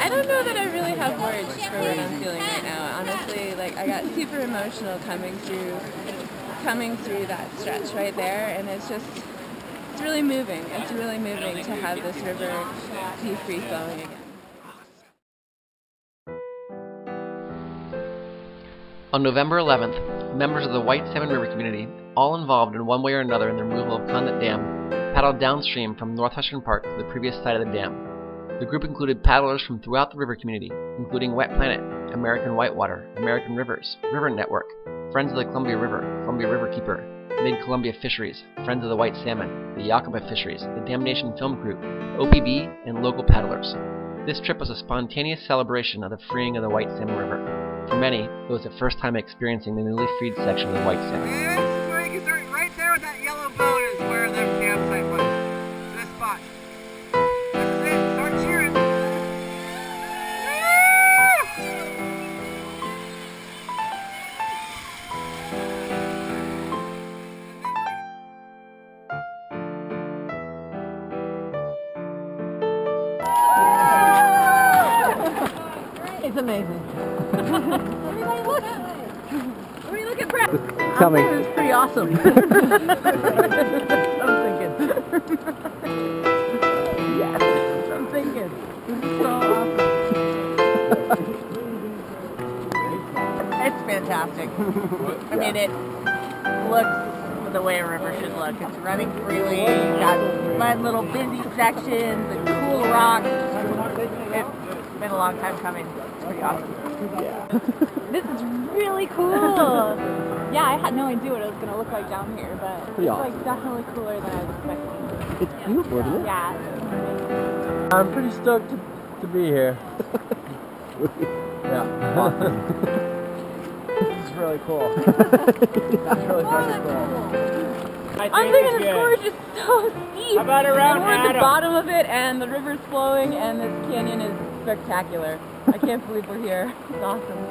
I don't know that I really have words for what I'm feeling right now. Honestly, like I got super emotional coming through that stretch right there, and it's really moving. It's really moving to have this river be free flowing again. On November 11th, members of the White Salmon River community, all involved in one way or another in the removal of Condit Dam, paddled downstream from northwestern part to the previous site of the dam. The group included paddlers from throughout the river community, including Wet Planet, Amnerican Whitewater, Amnerican Rivers, River Network, Friends of the Columbia River Keeper, Mid-Columbia Fisheries, Friends of the White Salmon, the Yakama Fisheries, the Kayaking Nation Film Crew, OPB, and local paddlers. This trip was a spontaneous celebration of the freeing of the White Salmon River. For many, it was the first time experiencing the newly freed section of the White Salmon. And this is where you can start, right there with that yellow boat is where their campsite was. This spot. This is it. Start cheering. It's amazing. Everybody look! Everybody look at Brett! Coming. It's pretty awesome. I'm thinking. Yes, I'm thinking. This is so awesome. It's fantastic. I mean, it looks the way a river should look. It's running freely, you've got fun little busy sections and cool rocks. It's been a long time coming. It's pretty awesome. Yeah. This is really cool. Yeah, I had no idea what it was going to look like down here, but it's awesome. like definitely cooler than I was expecting. It's beautiful, isn't it? Yeah. I'm pretty stoked to be here. Yeah. This is really cool. That's really fucking cool. I'm thinking the gorge is so steep. How about around we're at the Adam? bottom of it, and the river's flowing, and this canyon is spectacular. I can't believe we're here. It's awesome.